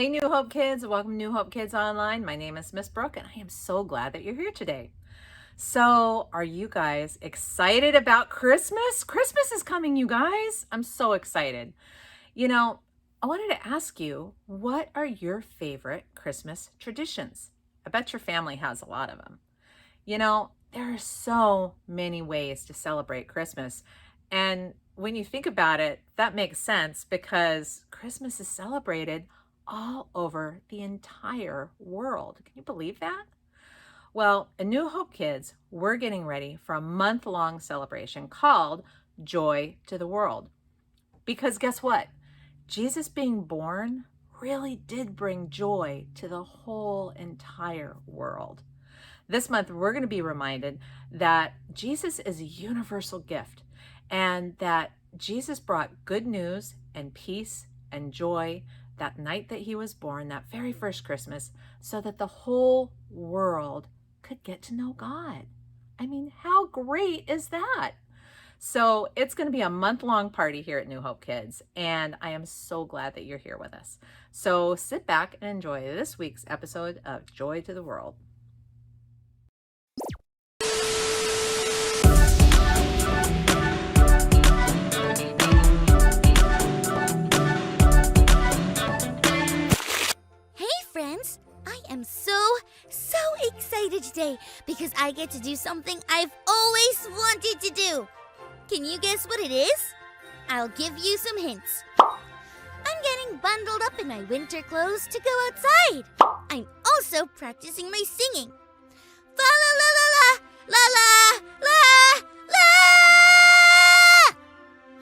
Hey, New Hope Kids. Welcome to New Hope Kids Online. My name is Miss Brooke, and I am so glad that you're here today. So, are you guys excited about Christmas? Christmas is coming, you guys. I'm so excited. I wanted to ask you, what are your favorite Christmas traditions? I bet your family has a lot of them. There are so many ways to celebrate Christmas. And when you think about it, that makes sense because Christmas is celebrated all over the entire world. Can you believe that? Well, in New Hope Kids, we're getting ready for a month-long celebration called Joy to the World. Because guess what? Jesus being born really did bring joy to the whole entire world. This month, we're going to be reminded that Jesus is a universal gift and that Jesus brought good news and peace and joy that night that he was born, that very first Christmas, so that the whole world could get to know God. I mean, how great is that? So it's going to be a month-long party here at New Hope Kids, and I am so glad that you're here with us. So sit back and enjoy this week's episode of Joy to the World. Friends, I am so excited today because I get to do something I've always wanted to do. Can you guess what it is? I'll give you some hints. I'm getting bundled up in my winter clothes to go outside. I'm also practicing my singing. Fa la la la la la la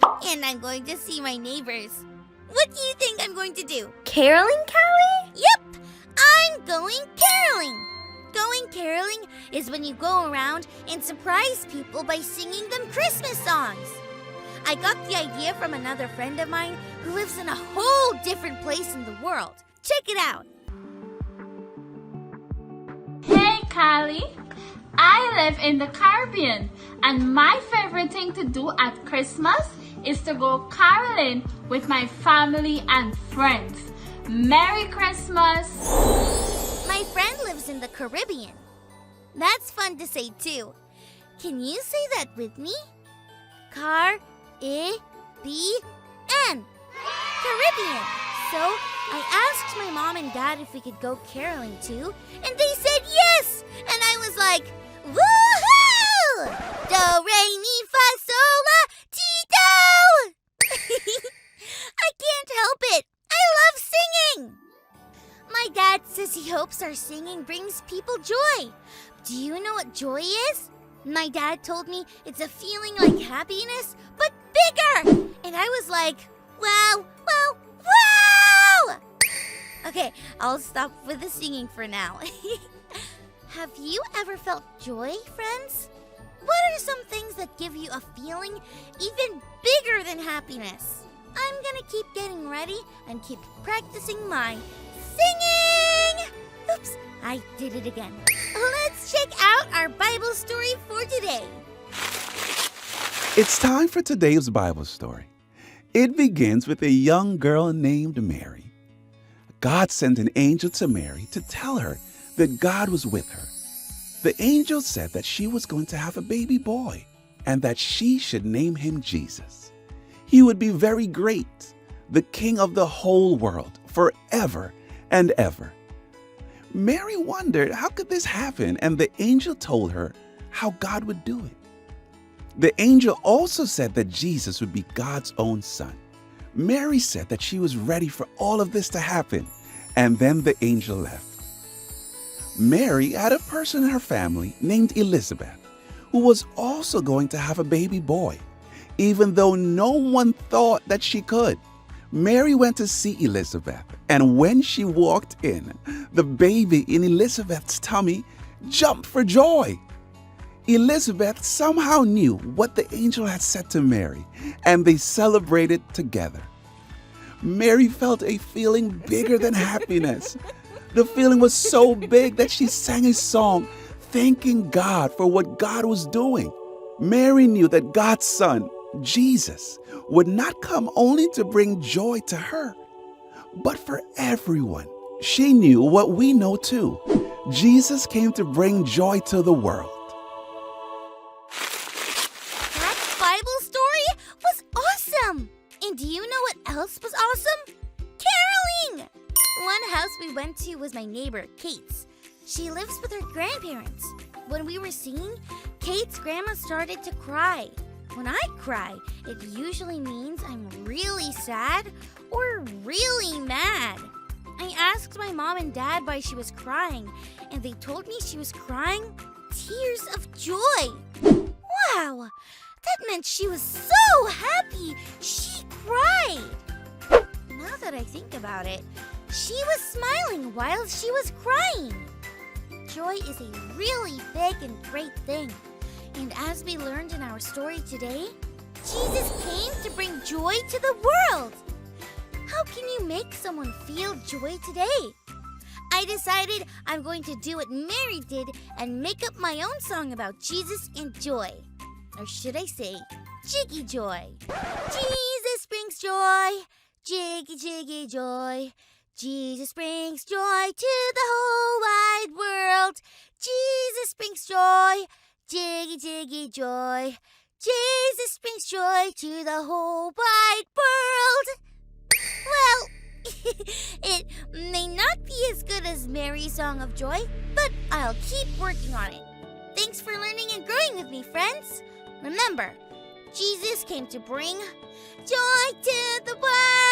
la. And I'm going to see my neighbors. What do you think I'm going to do? Caroling, Callie? Yep, I'm going caroling. Going caroling is when you go around and surprise people by singing them Christmas songs. I got the idea from another friend of mine who lives in a whole different place in the world. Check it out. Hey, Callie. I live in the Caribbean, and my favorite thing to do at Christmas is to go caroling with my family and friends. Merry Christmas! My friend lives in the Caribbean. That's fun to say too. Can you say that with me? Caribbean. Caribbean. So I asked my mom and dad if we could go caroling too, and they said yes! And I was like, woohoo! Do, re, mi, fa, sol, la, ti, do! I can't help it. I love singing. My dad says he hopes our singing brings people joy. Do you know what joy is? My dad told me it's a feeling like happiness, but bigger. And I was like, wow. Okay, I'll stop with the singing for now. Have you ever felt joy, friends? What are some things that give you a feeling even bigger than happiness? I'm gonna keep getting ready and keep practicing my singing! Oops, I did it again. Let's check out our Bible story for today. It's time for today's Bible story. It begins with a young girl named Mary. God sent an angel to Mary to tell her that God was with her. The angel said that she was going to have a baby boy and that she should name him Jesus. He would be very great, the king of the whole world, forever and ever. Mary wondered how could this happen, and the angel told her how God would do it. The angel also said that Jesus would be God's own son. Mary said that she was ready for all of this to happen, and then the angel left. Mary had a person in her family named Elizabeth, who was also going to have a baby boy, even though no one thought that she could. Mary went to see Elizabeth, and when she walked in, the baby in Elizabeth's tummy jumped for joy. Elizabeth somehow knew what the angel had said to Mary, and they celebrated together. Mary felt a feeling bigger than happiness. The feeling was so big that she sang a song thanking God for what God was doing. Mary knew that God's son, Jesus, would not come only to bring joy to her, but for everyone. She knew what we know too. Jesus came to bring joy to the world. That Bible story was awesome! And do you know what else was awesome? Caroling! One house we went to was my neighbor, Kate's. She lives with her grandparents. When we were singing, Kate's grandma started to cry. When I cry, it usually means I'm really sad or really mad. I asked my mom and dad why she was crying, and they told me she was crying tears of joy. Wow! That meant she was so happy she cried. Now that I think about it, she was smiling while she was crying. Joy is a really big and great thing. And as we learned in our story today, Jesus came to bring joy to the world. How can you make someone feel joy today? I decided I'm going to do what Mary did and make up my own song about Jesus and joy. Or should I say, Jiggy Joy. Jesus brings joy, jiggy, jiggy joy. Jesus brings joy to the whole wide world. Jesus brings joy, jiggy, jiggy joy. Jesus brings joy to the whole wide world. Well, it may not be as good as Mary's Song of Joy, but I'll keep working on it. Thanks for learning and growing with me, friends. Remember, Jesus came to bring joy to the world.